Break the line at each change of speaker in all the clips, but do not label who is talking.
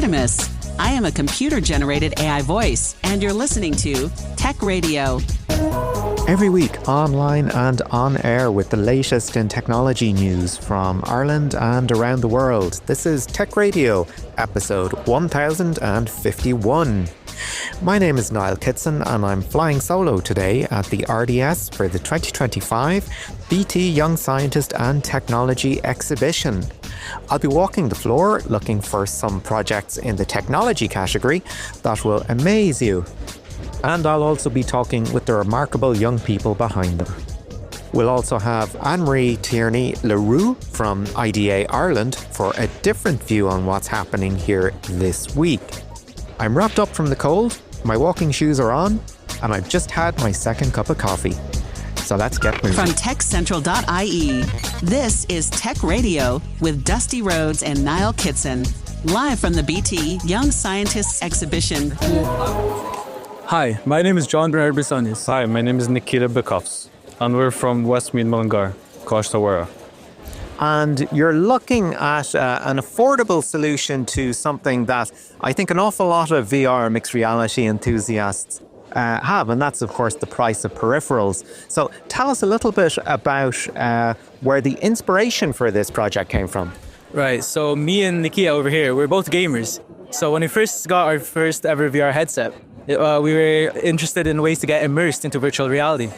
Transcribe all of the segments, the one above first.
Artemis. I am a computer-generated AI voice, and you're listening to Tech Radio.
Every week, online and on air with the latest in technology news from Ireland and around the world. This is Tech Radio, episode 1051. My name is Niall Kitson and I'm flying solo today at the RDS for the 2025 BT Young Scientist and Technology Exhibition. I'll be walking the floor looking for some projects in the technology category that will amaze you. And I'll also be talking with the remarkable young people behind them. We'll also have Anne-Marie Tierney-Leroux from IDA Ireland for a different view on what's happening here this week. I'm wrapped up from the cold, my walking shoes are on, and I've just had my second cup of coffee. So let's get moving.
From techcentral.ie, this is Tech Radio with Dusty Rhodes and Niall Kitson, live from the BT Young Scientists Exhibition.
Hi, my name is John Bernard Brisonis.
Hi, my name is Nikita Bekovs, and we're from Westmead Mullingar, Costa.
And you're looking at an affordable solution to something that I think an awful lot of VR mixed reality enthusiasts have, and that's of course the price of peripherals. So tell us a little bit about where the inspiration for this project came from.
Right, so me and Nikita over here, we're both gamers. So when we first got our first ever VR headset, we were interested in ways to get immersed into virtual reality.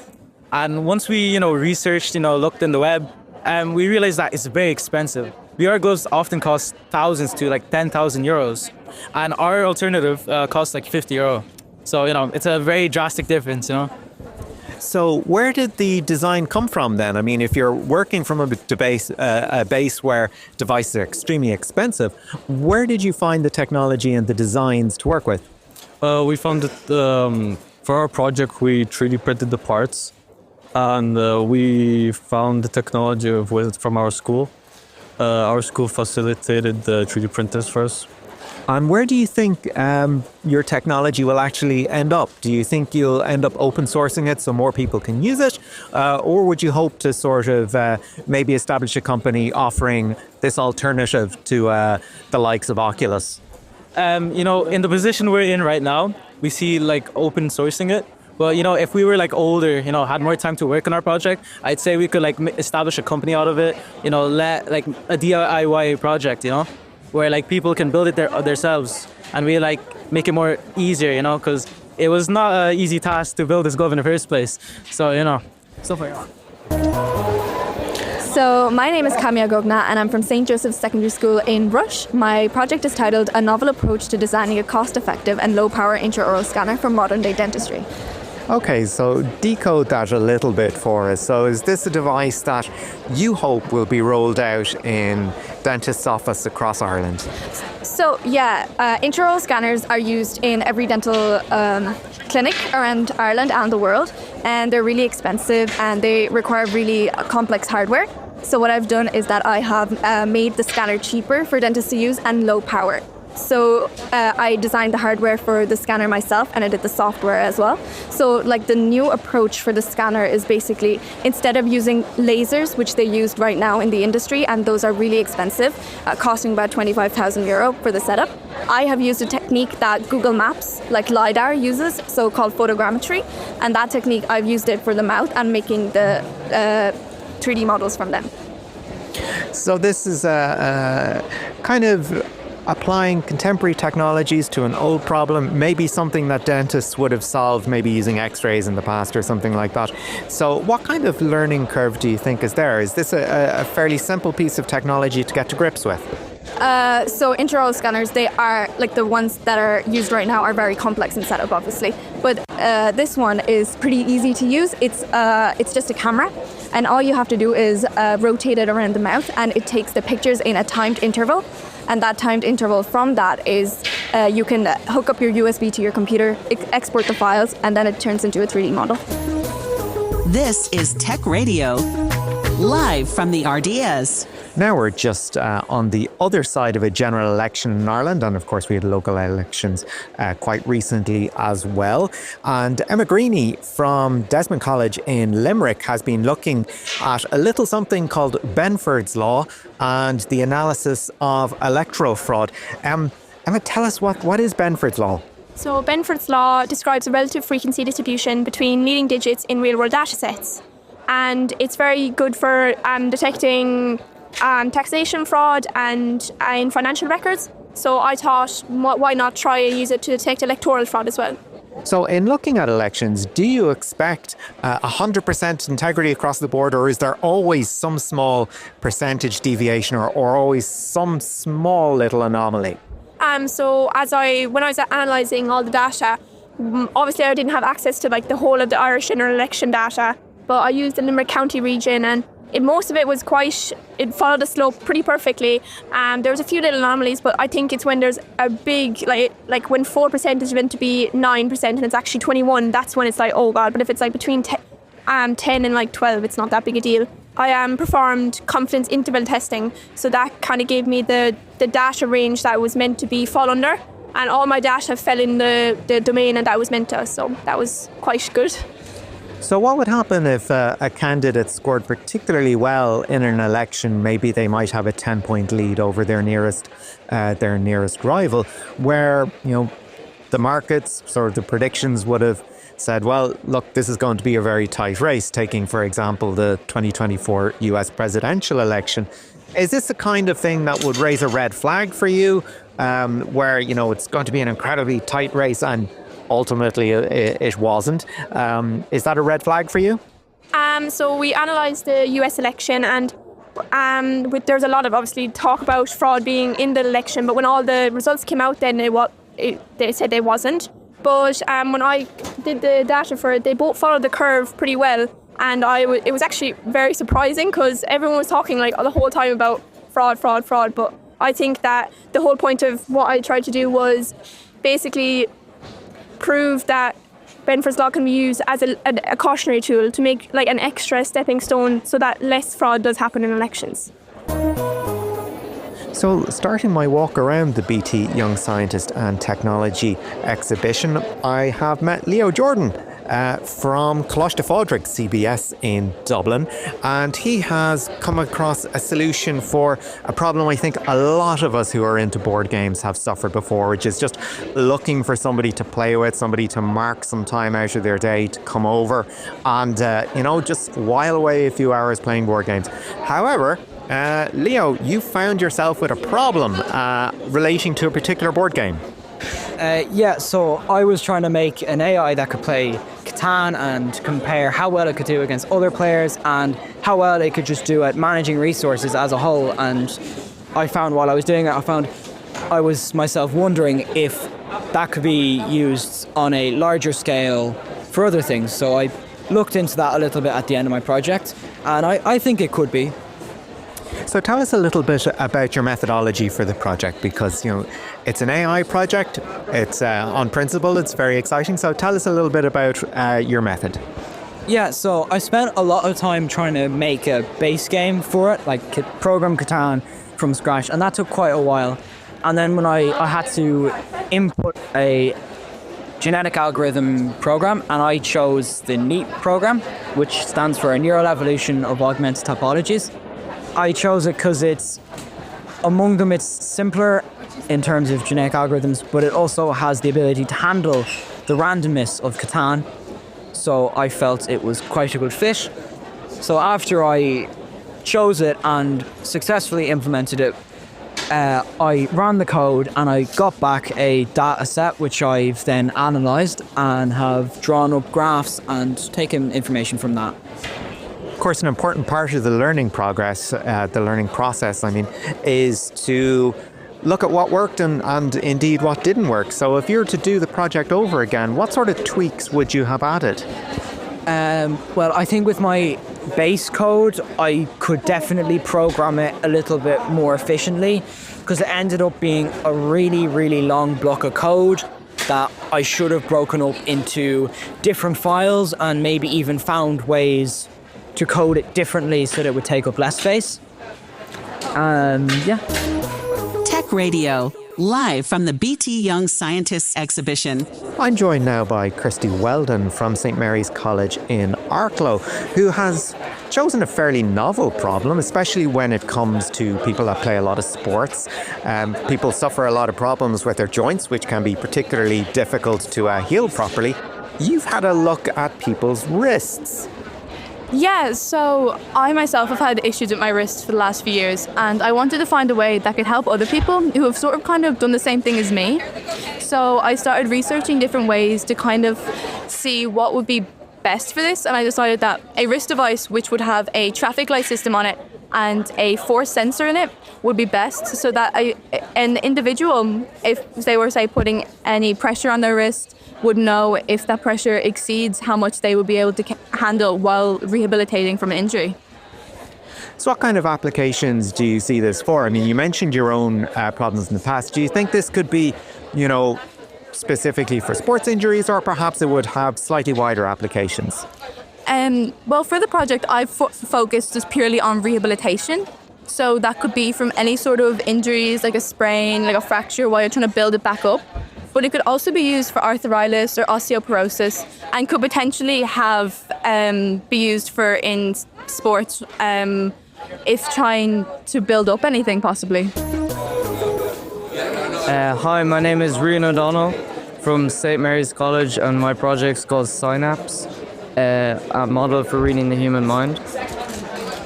And once we, researched, looked in the web, we realized that it's very expensive. VR gloves often cost thousands to like 10,000 euros. And our alternative costs like 50 euro. So, it's a very drastic difference,
So where did the design come from then? I mean, if you're working from a base where devices are extremely expensive, where did you find the technology and the designs to work with?
We found that for our project, we 3D printed the parts, and we found the technology from our school. Our school facilitated the 3D printers for us.
And where do you think your technology will actually end up? Do you think you'll end up open sourcing it so more people can use it? Or would you hope to sort of maybe establish a company offering this alternative to the likes of Oculus?
In the position we're in right now, we see like open sourcing it. But, if we were like older, had more time to work on our project, I'd say we could like establish a company out of it, let like a DIY project, where like people can build it themselves, and we like make it more easier, because it was not an easy task to build this glove in the first place. So, stuff like that.
So my name is Kamia Gogna and I'm from St. Joseph's Secondary School in Rush. My project is titled A Novel Approach to Designing a Cost-Effective and Low-Power Intraoral Scanner for Modern-Day Dentistry.
Okay, so decode that a little bit for us. So is this a device that you hope will be rolled out in dentists' offices across Ireland?
So yeah, intraoral scanners are used in every dental clinic around Ireland and the world, and they're really expensive and they require really complex hardware. So what I've done is that I have made the scanner cheaper for dentists to use and low power. So I designed the hardware for the scanner myself, and I did the software as well. So like the new approach for the scanner is basically, instead of using lasers, which they used right now in the industry, and those are really expensive, costing about 25,000 euro for the setup, I have used a technique that Google Maps, like LiDAR, uses, so called photogrammetry. And that technique, I've used it for the mouth and making the 3D models from them.
So this is a kind of applying contemporary technologies to an old problem, maybe something that dentists would have solved maybe using x-rays in the past or something like that. So what kind of learning curve do you think is there? Is this a fairly simple piece of technology to get to grips with?
So intraoral scanners, they are like the ones that are used right now are very complex in setup, obviously. But this one is pretty easy to use. It's just a camera, and all you have to do is rotate it around the mouth, and it takes the pictures in a timed interval. And that timed interval from that is you can hook up your USB to your computer, export the files, and then it turns into a 3D model.
This is Tech Radio, live from the RDS.
Now we're just on the other side of a general election in Ireland, and of course we had local elections quite recently as well. And Emma Greeny from Desmond College in Limerick has been looking at a little something called Benford's Law and the analysis of electoral fraud. Emma, tell us what is Benford's law?
So Benford's law describes a relative frequency distribution between leading digits in real-world datasets. And it's very good for detecting taxation fraud and in financial records. So I thought, why not try and use it to detect electoral fraud as well?
So in looking at elections, do you expect 100% integrity across the board, or is there always some small percentage deviation or always some small little anomaly?
So when I was analysing all the data, obviously I didn't have access to like the whole of the Irish general election data, but I used the Limerick County region, and most of it was it followed the slope pretty perfectly. There was a few little anomalies, but I think it's when there's a big, like when 4% is meant to be 9% and it's actually 21, that's when it's like, oh God. But if it's like between 10 and like 12, it's not that big a deal. I performed confidence interval testing, so that kind of gave me the data range that was meant to fall under, and all my data fell in the domain and that was meant to, so that was quite good.
So what would happen if a candidate scored particularly well in an election? Maybe they might have a 10-point lead over their nearest rival, where the markets, sort of the predictions, would have said, well, look, this is going to be a very tight race, taking, for example, the 2024 US presidential election. Is this the kind of thing that would raise a red flag for you, where, it's going to be an incredibly tight race and ultimately it wasn't? Is that a red flag for you?
So we analysed the US election, and there's a lot of obviously talk about fraud being in the election, but when all the results came out, then they said they wasn't. But when I did the data for it, they both followed the curve pretty well, and it was actually very surprising because everyone was talking like the whole time about fraud. But I think that the whole point of what I tried to do was basically prove that Benford's law can be used as a cautionary tool to make like an extra stepping stone so that less fraud does happen in elections.
So starting my walk around the BT Young Scientist and Technology exhibition, I have met Leo Jordan from Coláiste Fádric CBS in Dublin, and he has come across a solution for a problem I think a lot of us who are into board games have suffered before, which is just looking for somebody to play with, somebody to mark some time out of their day to come over and just while away a few hours playing board games. However, Leo, you found yourself with a problem relating to a particular board game.
So I was trying to make an AI that could play Catan and compare how well it could do against other players and how well it could just do at managing resources as a whole. And I found while I was doing it, I was myself wondering if that could be used on a larger scale for other things. So I looked into that a little bit at the end of my project, and I think it could be.
So tell us a little bit about your methodology for the project, because it's an AI project. It's on principle, it's very exciting. So tell us a little bit about your method.
Yeah, so I spent a lot of time trying to make a base game for it, like program Catan from scratch, and that took quite a while. And then when I had to input a genetic algorithm program, and I chose the NEAT program, which stands for a Neural Evolution of Augmented Topologies. I chose it because it's simpler in terms of genetic algorithms, but it also has the ability to handle the randomness of Catan. So I felt it was quite a good fit. So after I chose it and successfully implemented it, I ran the code and I got back a data set which I've then analysed and have drawn up graphs and taken information from that.
Of course, an important part of the learning process, is to look at what worked and indeed what didn't work. So if you were to do the project over again, what sort of tweaks would you have added?
Well, I think with my base code, I could definitely program it a little bit more efficiently, because it ended up being a really, really long block of code that I should have broken up into different files and maybe even found ways to code it differently so that it would take up less space.
Tech Radio. Live from the BT Young Scientists exhibition.
I'm joined now by Kirsty Weldon from St Mary's College in Arklow, who has chosen a fairly novel problem, especially when it comes to people that play a lot of sports. People suffer a lot of problems with their joints, which can be particularly difficult to heal properly. You've had a look at people's wrists.
Yeah, so I myself have had issues with my wrists for the last few years, and I wanted to find a way that could help other people who have sort of kind of done the same thing as me. So I started researching different ways to kind of see what would be best for this, and I decided that a wrist device which would have a traffic light system on it and a force sensor in it would be best, so that an individual, if they were, say, putting any pressure on their wrist, would know if that pressure exceeds how much they would be able to handle while rehabilitating from an injury.
So what kind of applications do you see this for? I mean, you mentioned your own problems in the past. Do you think this could be, specifically for sports injuries, or perhaps it would have slightly wider applications?
Well, for the project, I've focused just purely on rehabilitation. So that could be from any sort of injuries, like a sprain, like a fracture, while you're trying to build it back up. But it could also be used for arthritis or osteoporosis, and could potentially be used for in sports if trying to build up anything, possibly.
Hi, my name is Rian O'Donnell from St Mary's College, and my project's called Synapse, a model for reading the human mind.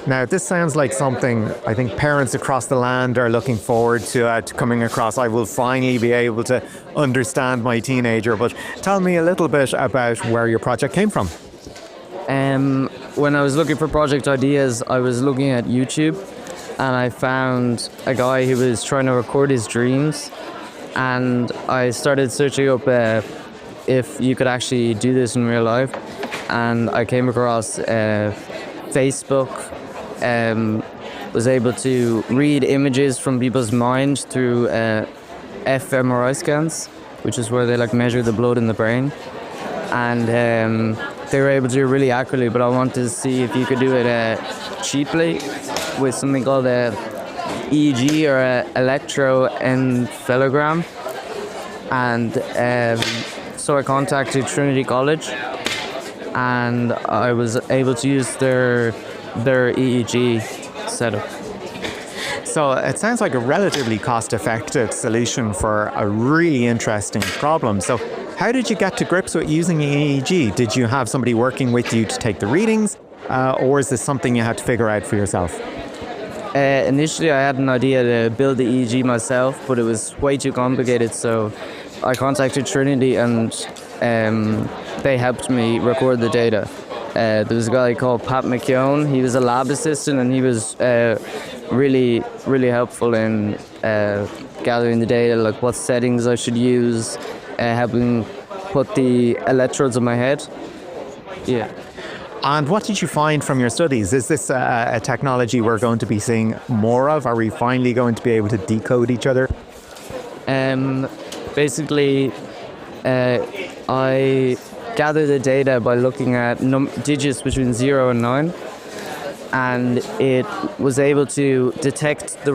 Now, this sounds like something I think parents across the land are looking forward to coming across. I will finally be able to understand my teenager. But tell me a little bit about where your project came from.
When I was looking for project ideas, I was looking at YouTube, and I found a guy who was trying to record his dreams. And I started searching up if you could actually do this in real life. And I came across Facebook. Was able to read images from people's mind through fMRI scans, which is where they measure the blood in the brain, and they were able to do it really accurately. But I wanted to see if you could do it cheaply with something called a EEG, or electroencephalogram, and so I contacted Trinity College, and I was able to use their EEG setup.
So it sounds like a relatively cost-effective solution for a really interesting problem. So how did you get to grips with using EEG? Did you have somebody working with you to take the readings, or is this something you had to figure out for yourself?
Initially, I had an idea to build the EEG myself, but it was way too complicated, so I contacted Trinity, and they helped me record the data. There was a guy called Pat McKeown. He was a lab assistant, and he was really, really helpful in gathering the data, like what settings I should use, helping put the electrodes on my head. Yeah.
And what did you find from your studies? Is this a technology we're going to be seeing more of? Are we finally going to be able to decode each other?
Basically, I gather the data by looking at digits between 0 and 9, and it was able to detect the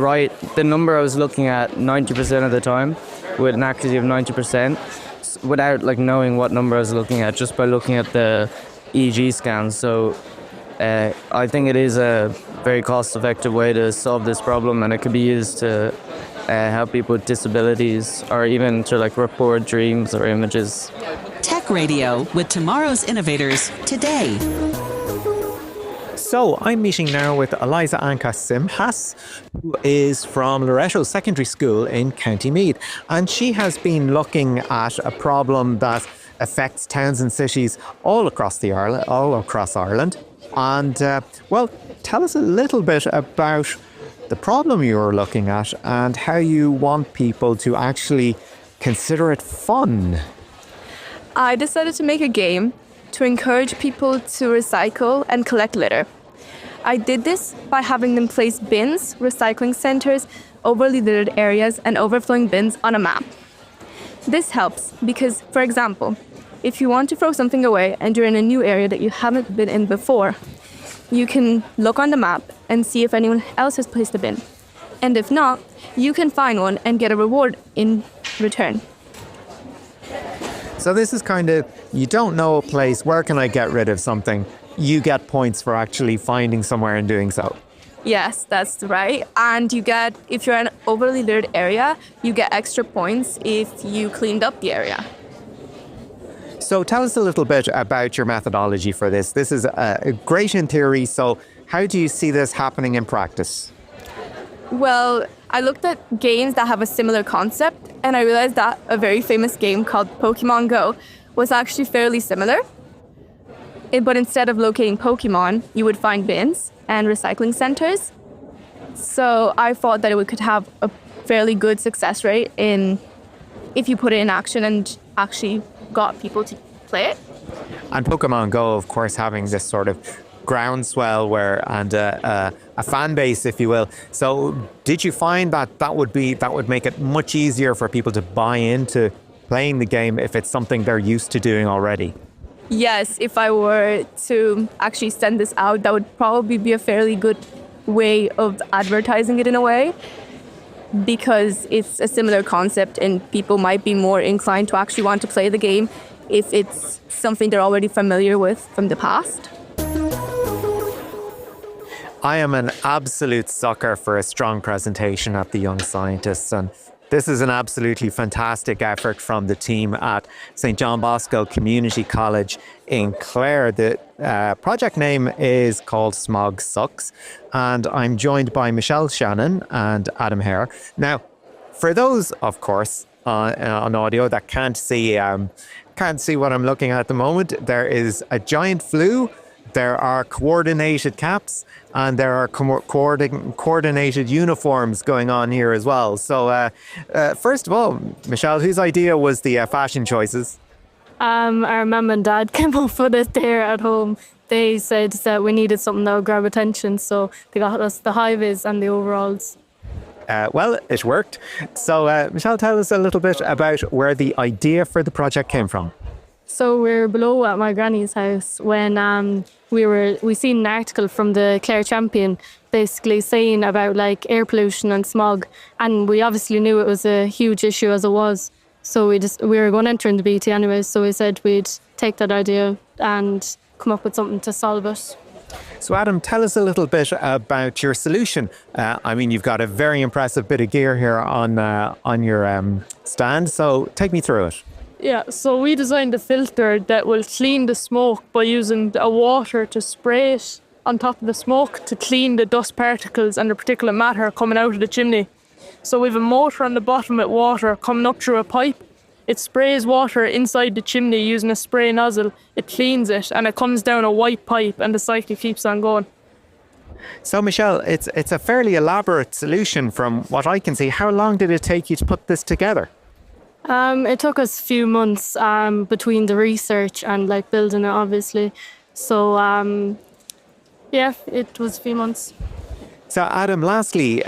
number I was looking at 90% of the time, with an accuracy of 90%, without knowing what number I was looking at, just by looking at the EEG scans. So I think it is a very cost-effective way to solve this problem, and it could be used to help people with disabilities, or even to record dreams or images.
Tech Radio with tomorrow's innovators today.
So I'm meeting now with Eliza Anka Simhas, who is from Loretto Secondary School in County Meath. And she has been looking at a problem that affects towns and cities all across Ireland. And, tell us a little bit about the problem you're looking at and how you want people to actually consider it fun.
I decided to make a game to encourage people to recycle and collect litter. I did this by having them place bins, recycling centres, overly littered areas and overflowing bins on a map. This helps because, for example, if you want to throw something away and you're in a new area that you haven't been in before, you can look on the map and see if anyone else has placed a bin. And if not, you can find one and get a reward in return.
So this is kind of, you don't know a place, where can I get rid of something? You get points for actually finding somewhere and doing so.
Yes, that's right. And you get, if you're in an overly littered area, you get extra points if you cleaned up the area.
So tell us a little bit about your methodology for this. This is great in theory, so how do you see this happening in practice?
Well, I looked at games that have a similar concept, and I realized that a very famous game called Pokemon Go was actually fairly similar. But instead of locating Pokemon, you would find bins and recycling centers. So I thought that it could have a fairly good success rate if you put it in action and actually got people to play it.
And Pokemon Go, of course, having this sort of groundswell and a fan base, if you will. So did you find that would make it much easier for people to buy into playing the game if it's something they're used to doing already?
Yes, if I were to actually send this out, that would probably be a fairly good way of advertising it in a way, because it's a similar concept and people might be more inclined to actually want to play the game if it's something they're already familiar with from the past.
I am an absolute sucker for a strong presentation at the Young Scientists, and this is an absolutely fantastic effort from the team at St. John Bosco Community College in Clare. The project name is called Smog Sucks, and I'm joined by Michelle Shannon and Adam Hare. Now, for those, of course, on audio that can't see what I'm looking at the moment, there is a giant flue. There are coordinated caps and there are coordinated uniforms going on here as well. So first of all, Michelle, whose idea was the fashion choices?
Our mum and dad came up with it there at home. They said that we needed something that would grab attention, so they got us the high-vis and the overalls.
Well, it worked. So Michelle, tell us a little bit about where the idea for the project came from.
So we're below at my granny's house when we seen an article from the Clare Champion basically saying about like air pollution and smog, and we obviously knew it was a huge issue as it was. So we were going to enter in the BT anyway, so we said we'd take that idea and come up with something to solve it.
So Adam, tell us a little bit about your solution. I mean, you've got a very impressive bit of gear here on your stand, so take me through it.
Yeah, so we designed a filter that will clean the smoke by using a water to spray it on top of the smoke to clean the dust particles and the particulate matter coming out of the chimney. So we have a motor on the bottom with water coming up through a pipe. It sprays water inside the chimney using a spray nozzle. It cleans it and it comes down a white pipe and the cycle keeps on going.
So Michelle, it's a fairly elaborate solution from what I can see. How long did it take you to put this together?
It took us a few months between the research and like building it, obviously. So yeah, it was a few months.
So Adam, lastly,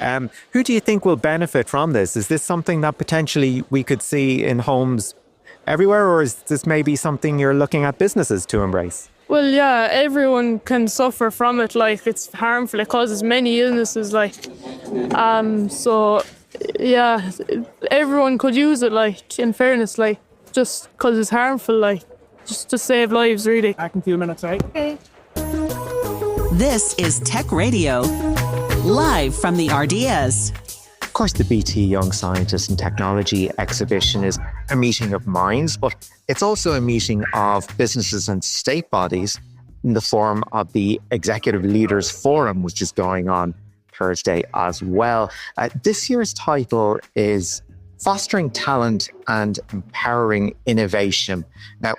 who do you think will benefit from this? Is this something that potentially we could see in homes everywhere, or is this maybe something you're looking at businesses to embrace?
Well, yeah, everyone can suffer from it. Like, it's harmful. It causes many illnesses. Like, so yeah, everyone could use it. Like, in fairness, like, just because it's harmful. Like, just to save lives, really.
Back in a few minutes, right?
Okay.
This is Tech Radio, live from the RDS.
Of course, the BT Young Scientist and Technology exhibition is a meeting of minds, but it's also a meeting of businesses and state bodies in the form of the Executive Leaders Forum, which is going on Thursday as well. This year's title is Fostering Talent and Empowering Innovation. Now,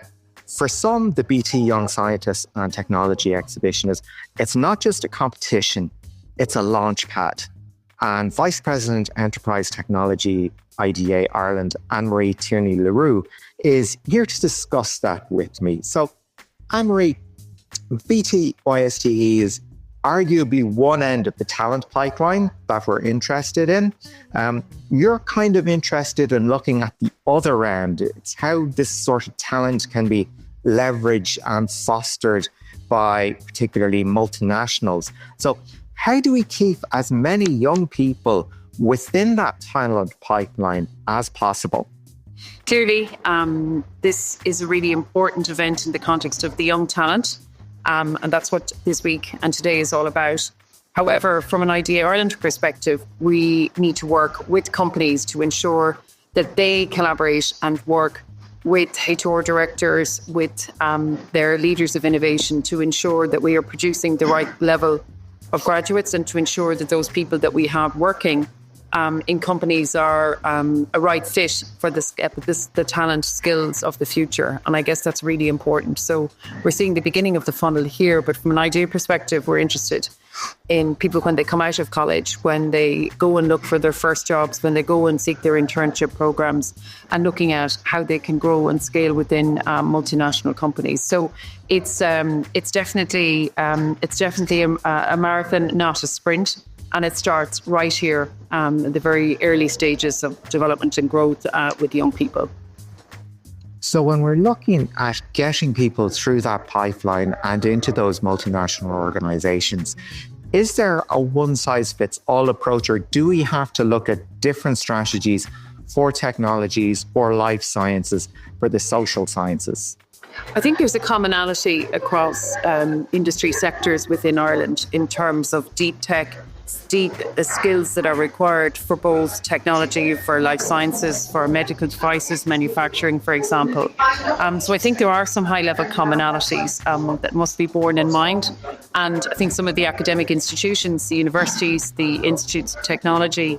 for some, the BT Young Scientist and Technology exhibition it's not just a competition, it's a launch pad. And Vice President Enterprise Technology IDA Ireland, Anne-Marie Tierney-Leroux, is here to discuss that with me. So, Anne-Marie, BT YSTE is arguably one end of the talent pipeline that we're interested in. You're kind of interested in looking at the other end. It's how this sort of talent can be leveraged and fostered by particularly multinationals. So how do we keep as many young people within that talent pipeline as possible?
Clearly, this is a really important event in the context of the young talent, and that's what this week and today is all about. However, from an IDEA Ireland perspective, we need to work with companies to ensure that they collaborate and work with HR directors, with their leaders of innovation, to ensure that we are producing the right level of graduates and to ensure that those people that we have working in companies are a right fit for the talent skills of the future. And I guess that's really important. So we're seeing the beginning of the funnel here, but from an IDEA perspective, we're interested in people when they come out of college, when they go and look for their first jobs, when they go and seek their internship programs, and looking at how they can grow and scale within multinational companies. So it's definitely a marathon, not a sprint. And it starts right here at the very early stages of development and growth with young people.
So when we're looking at getting people through that pipeline and into those multinational organizations, is there a one-size-fits-all approach, or do we have to look at different strategies for technologies or life sciences for the social sciences?
I think there's a commonality across industry sectors within Ireland in terms of deep tech, deep skills that are required for both technology, for life sciences, for medical devices, manufacturing, for example. So I think there are some high-level commonalities that must be borne in mind. And I think some of the academic institutions, the universities, the institutes of technology,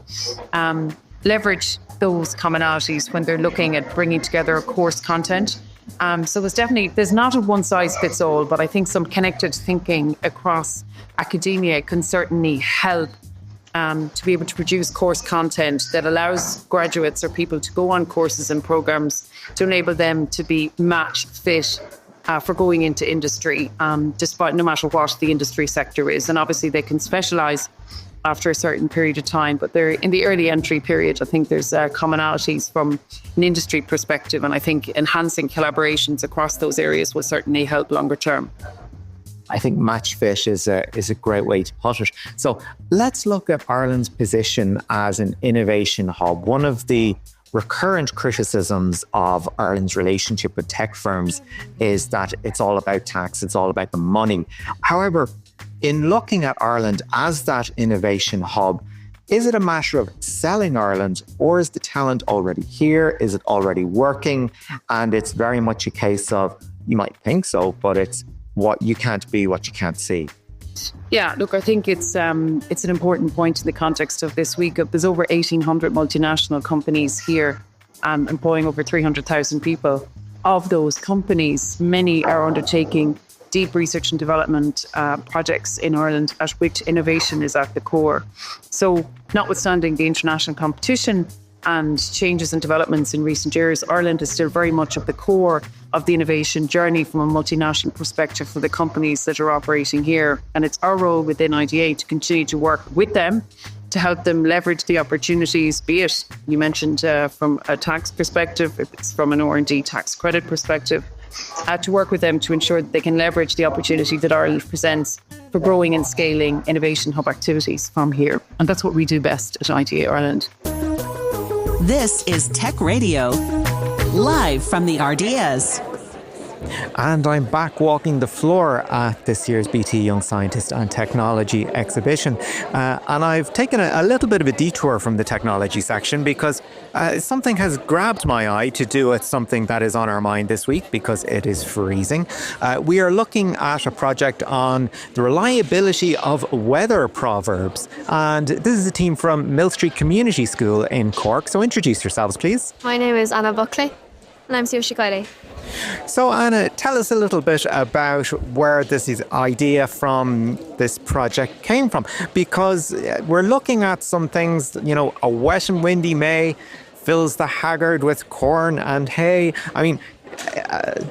leverage those commonalities when they're looking at bringing together course content. So there's not a one-size-fits-all, but I think some connected thinking across academia can certainly help to be able to produce course content that allows graduates or people to go on courses and programs to enable them to be match fit for going into industry, despite no matter what the industry sector is. And obviously they can specialise after a certain period of time, but they're in the early entry period. I think there's commonalities from an industry perspective, and I think enhancing collaborations across those areas will certainly help longer term.
I think match fit is a great way to put it. So let's look at Ireland's position as an innovation hub. One of the recurrent criticisms of Ireland's relationship with tech firms is that it's all about tax, it's all about the money. However, in looking at Ireland as that innovation hub, is it a matter of selling Ireland, or is the talent already here? Is it already working? And it's very much a case of, you might think so, but it's what you can't be, what you can't see.
Yeah, look, I think it's an important point in the context of this week. There's over 1,800 multinational companies here employing over 300,000 people. Of those companies, many are undertaking deep research and development projects in Ireland at which innovation is at the core. So notwithstanding the international competition and changes and developments in recent years, Ireland is still very much at the core of the innovation journey from a multinational perspective for the companies that are operating here. And it's our role within IDA to continue to work with them to help them leverage the opportunities, be it, you mentioned from a tax perspective, if it's from an R&D tax credit perspective, to work with them to ensure that they can leverage the opportunity that Ireland presents for growing and scaling innovation hub activities from here. And that's what we do best at IDA Ireland.
This is Tech Radio, live from the RDS.
And I'm back walking the floor at this year's BT Young Scientist and Technology exhibition. And I've taken a little bit of a detour from the technology section because something has grabbed my eye to do with something that is on our mind this week because it is freezing. We are looking at a project on the reliability of weather proverbs. And this is a team from Mill Street Community School in Cork. So introduce yourselves, please.
My name is Anna Buckley and I'm Saoirse Kiley.
So Anna, tell us a little bit about where this idea from this project came from, because we're looking at some things, a wet and windy May fills the haggard with corn and hay. I mean,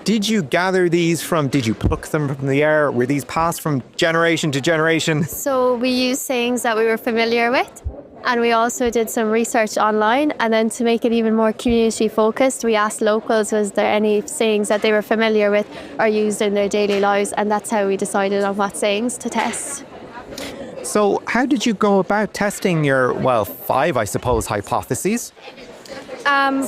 did you gather these did you pluck them from the air? Were these passed from generation to generation?
So we used sayings that we were familiar with. And we also did some research online, and then to make it even more community focused, we asked locals, was there any sayings that they were familiar with or used in their daily lives, and that's how we decided on what sayings to test.
So how did you go about testing your, 5, I suppose, hypotheses?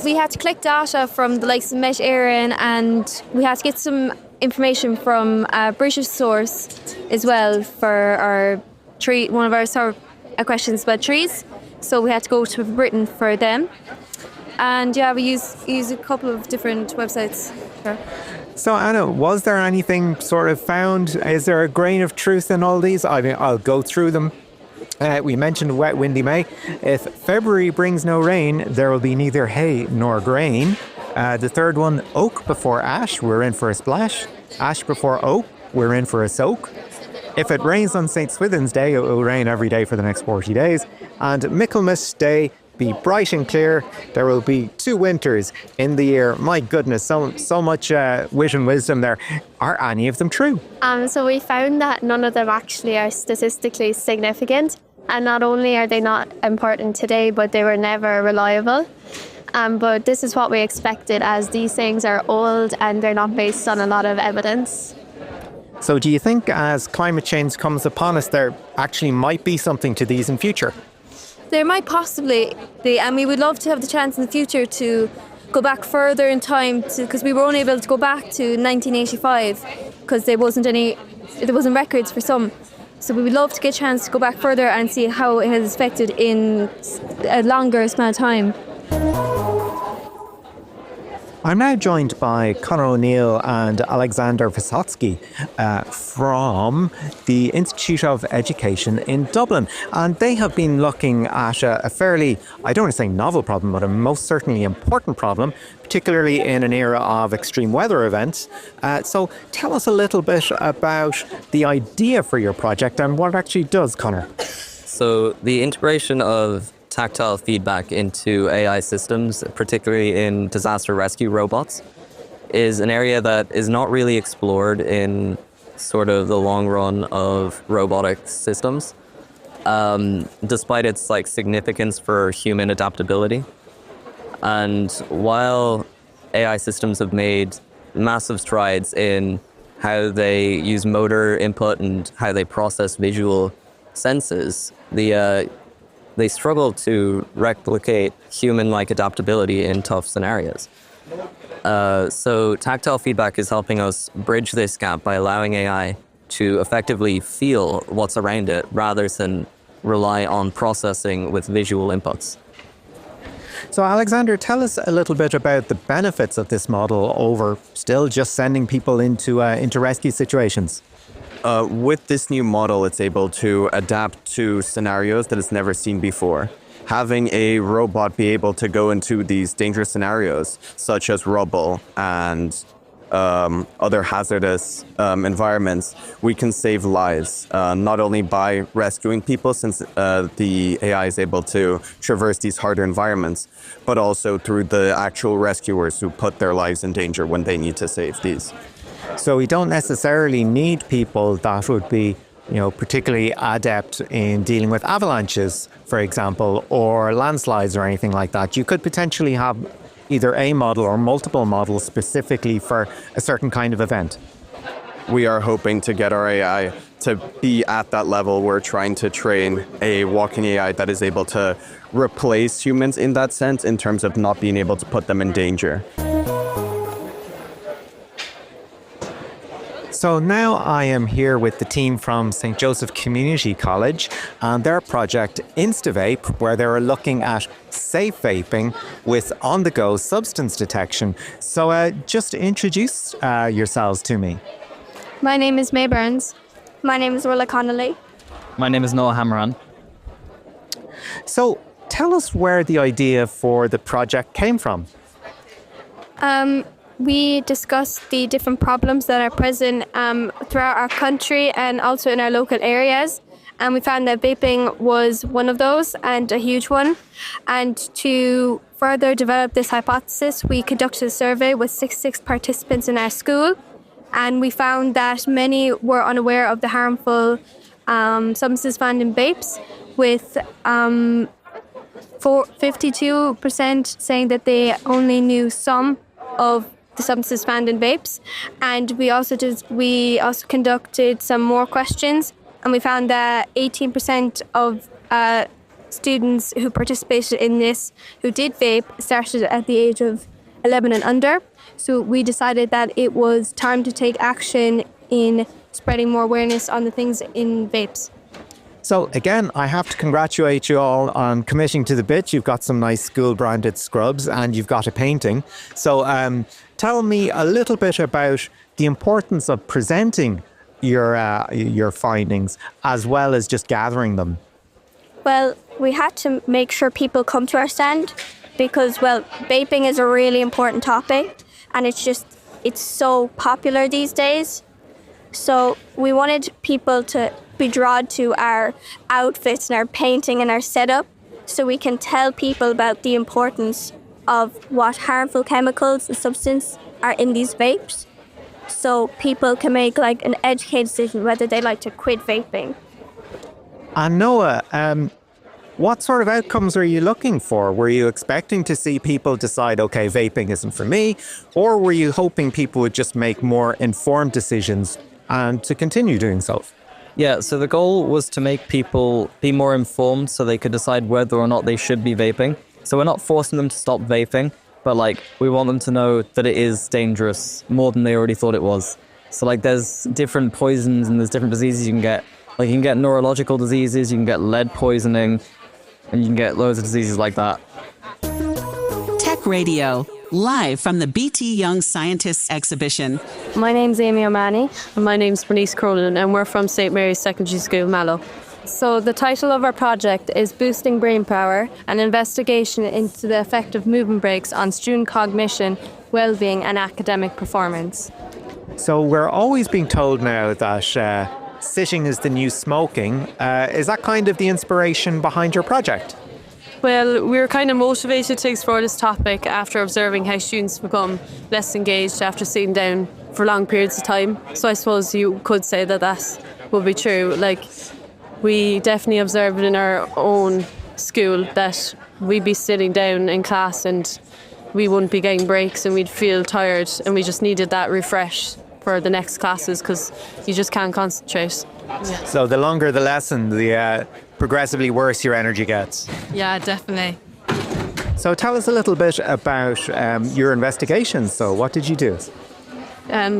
We had to collect data from the likes of Met Éireann, and we had to get some information from a British source as well for our tree, one of our questions about trees. So we had to go to Britain for them. And yeah, we use a couple of different websites. Sure.
So Anna, was there anything sort of found? Is there a grain of truth in all these? I mean, I'll go through them. We mentioned wet, windy May. If February brings no rain, there will be neither hay nor grain. The third one, oak before ash, we're in for a splash. Ash before oak, we're in for a soak. If it rains on St. Swithin's Day, it will rain every day for the next 40 days. And Michaelmas Day, be bright and clear. There will be 2 winters in the year. My goodness, so much wit and wisdom there. Are any of them true?
So we found that none of them actually are statistically significant. And not only are they not important today, but they were never reliable. But this is what we expected, as these things are old and they're not based on a lot of evidence.
So do you think as climate change comes upon us, there actually might be something to these in future?
There might possibly be, and we would love to have the chance in the future to go back further in time, because we were only able to go back to 1985 because there wasn't records for some. So we would love to get a chance to go back further and see how it has affected in a longer span of time.
I'm now joined by Conor O'Neill and Alexander Vysotsky from the Institute of Education in Dublin. And they have been looking at a fairly, I don't want to say novel problem, but a most certainly important problem, particularly in an era of extreme weather events. So tell us a little bit about the idea for your project and what it actually does, Conor.
So the integration of tactile feedback into AI systems, particularly in disaster rescue robots, is an area that is not really explored in sort of the long run of robotic systems, despite its significance for human adaptability. And while AI systems have made massive strides in how they use motor input and how they process visual senses, they struggle to replicate human-like adaptability in tough scenarios. So tactile feedback is helping us bridge this gap by allowing AI to effectively feel what's around it rather than rely on processing with visual inputs.
So Alexander, tell us a little bit about the benefits of this model over still just sending people into rescue situations.
With this new model, it's able to adapt to scenarios that it's never seen before. Having a robot be able to go into these dangerous scenarios, such as rubble and other hazardous environments, we can save lives, not only by rescuing people, since the AI is able to traverse these harder environments, but also through the actual rescuers who put their lives in danger when they need to save these.
So we don't necessarily need people that would be, particularly adept in dealing with avalanches, for example, or landslides or anything like that. You could potentially have either a model or multiple models specifically for a certain kind of event.
We are hoping to get our AI to be at that level. We're trying to train a walking AI that is able to replace humans in that sense, in terms of not being able to put them in danger.
So now I am here with the team from St. Joseph Community College and their project InstaVape, where they were looking at safe vaping with on-the-go substance detection. So just introduce yourselves to me.
My name is May Burns. My name is Willa Connolly.
My name is Noah Hammeran.
So tell us where the idea for the project came from.
We discussed the different problems that are present throughout our country and also in our local areas. And we found that vaping was one of those, and a huge one. And to further develop this hypothesis, we conducted a survey with 66 participants in our school. And we found that many were unaware of the harmful substances found in vapes, with 52% saying that they only knew some of the substances found in vapes. And we also conducted some more questions
and we found that 18% of students who participated in this who did vape started at the age of 11 and under. So we decided that it was time to take action in spreading more awareness on the things in vapes.
So again, I have to congratulate you all on committing to the bit. You've got some nice school-branded scrubs and you've got a painting. So tell me a little bit about the importance of presenting your findings as well as just gathering them.
Well, we had to make sure people come to our stand because, well, vaping is a really important topic and it's so popular these days. So we wanted people to be drawn to our outfits and our painting and our setup so we can tell people about the importance of what harmful chemicals and substances are in these vapes so people can make like an educated decision whether they like to quit vaping.
And Noah, what sort of outcomes are you looking for? Were you expecting to see people decide, okay, vaping isn't for me? Or were you hoping people would just make more informed decisions and to continue doing so?
Yeah, so the goal was to make people be more informed so they could decide whether or not they should be vaping. So we're not forcing them to stop vaping, but like we want them to know that it is dangerous more than they already thought it was. So like there's different poisons and there's different diseases you can get. Like you can get neurological diseases, you can get lead poisoning, and you can get loads of diseases like that.
Tech Radio, live from the BT Young Scientists exhibition.
My name's Amy O'Mahony. And my name's Bernice Cronin, and we're from St Mary's Secondary School, Mallow. So the title of our project is Boosting Brain Power, an investigation into the effect of movement breaks on student cognition, well-being and academic performance.
So we're always being told now that sitting is the new smoking. Is that kind of the inspiration behind your project?
Well, we were kind of motivated to explore this topic after observing how students become less engaged after sitting down for long periods of time. So I suppose you could say that that would be true. Like, we definitely observed in our own school that we'd be sitting down in class and we wouldn't be getting breaks and we'd feel tired and we just needed that refresh for the next classes because you just can't concentrate. Yeah.
So the longer the lesson, the progressively worse your energy gets.
Yeah, definitely.
So tell us a little bit about your investigations. So what did you do?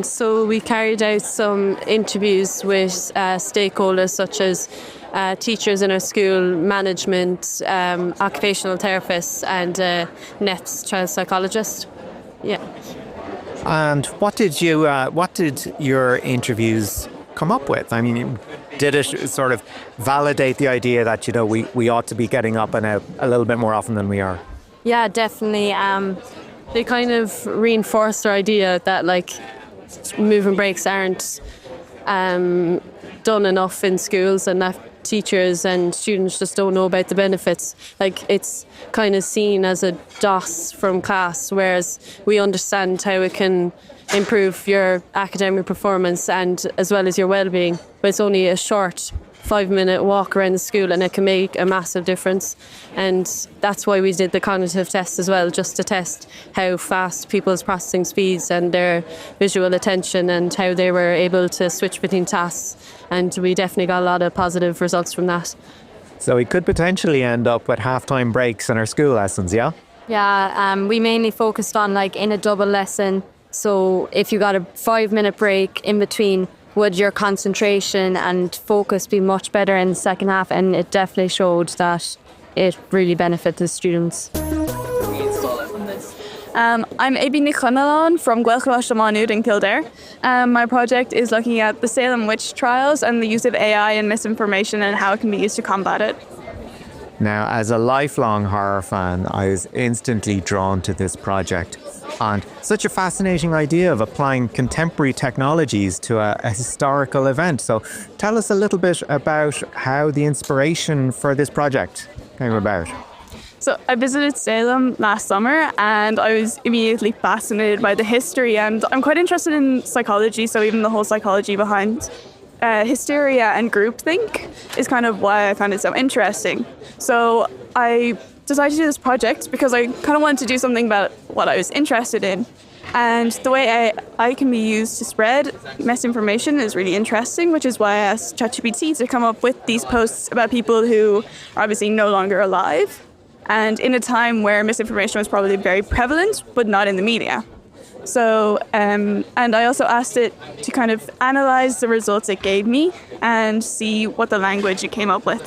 So we carried out some interviews with stakeholders such as teachers in our school, management, occupational therapists and NEPS child psychologist. Yeah.
And what did your interviews come up with? I mean, did it sort of validate the idea that, you know, we ought to be getting up and out a little bit more often than we are?
Yeah, definitely. They kind of reinforced our idea that like movement breaks aren't done enough in schools and that teachers and students just don't know about the benefits. Like it's kind of seen as a DOS from class, whereas we understand how it can improve your academic performance and as well as your well-being. But it's only a short 5-minute walk around the school and it can make a massive difference. And that's why we did the cognitive test as well, just to test how fast people's processing speeds and their visual attention and how they were able to switch between tasks. And we definitely got a lot of positive results from that.
So we could potentially end up with half-time breaks in our school lessons, yeah?
Yeah, we mainly focused on like in a double lesson. So if you got a 5-minute break in between, would your concentration and focus be much better in the second half? And it definitely showed that it really benefited students.
I'm Abi Nichonalan from Gaelchlash Amanud in Kildare. My project is looking at the Salem witch trials and the use of AI and misinformation and how it can be used to combat it.
Now, as a lifelong horror fan, I was instantly drawn to this project. And such a fascinating idea of applying contemporary technologies to a historical event. So tell us a little bit about how the inspiration for this project came about.
So I visited Salem last summer and I was immediately fascinated by the history, and I'm quite interested in psychology, so even the whole psychology behind hysteria and groupthink is kind of why I found it so interesting. So I decided to do this project because I kind of wanted to do something about what I was interested in. And the way AI can be used to spread misinformation is really interesting, which is why I asked ChatGPT to come up with these posts about people who are obviously no longer alive, and in a time where misinformation was probably very prevalent, but not in the media. So, and I also asked it to kind of analyze the results it gave me and see what the language it came up with.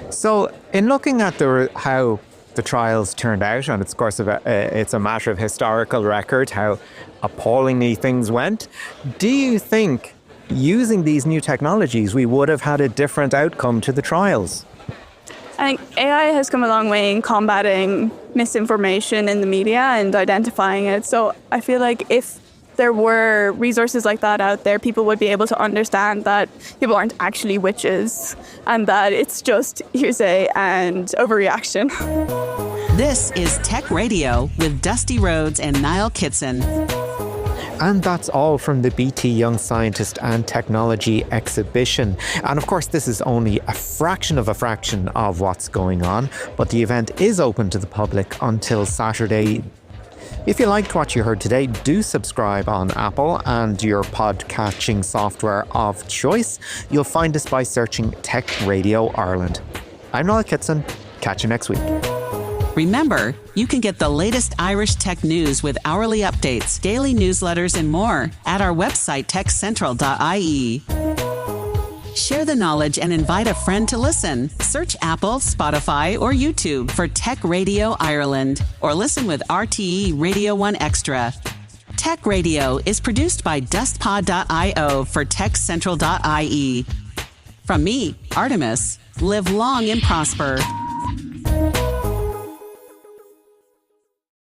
So, in looking at how the trials turned out, and of course it's a matter of historical record how appallingly things went, do you think using these new technologies we would have had a different outcome to the trials?
I think AI has come a long way in combating misinformation in the media and identifying it. So I feel like if there were resources like that out there, people would be able to understand that people aren't actually witches and that it's just hearsay and overreaction.
This is Tech Radio with Dusty Rhodes and Niall Kitson.
And that's all from the BT Young Scientist and Technology exhibition. And of course, this is only a fraction of what's going on, but the event is open to the public until Saturday. If you liked what you heard today, do subscribe on Apple and your podcatching software of choice. You'll find us by searching Tech Radio Ireland. I'm Niall Kitson. Catch you next week.
Remember, you can get the latest Irish tech news with hourly updates, daily newsletters, and more at our website, techcentral.ie. Share the knowledge and invite a friend to listen. Search Apple, Spotify, or YouTube for Tech Radio Ireland, or listen with RTE Radio 1 Extra. Tech Radio is produced by dustpod.io for techcentral.ie. From me, Artemis, live long and prosper.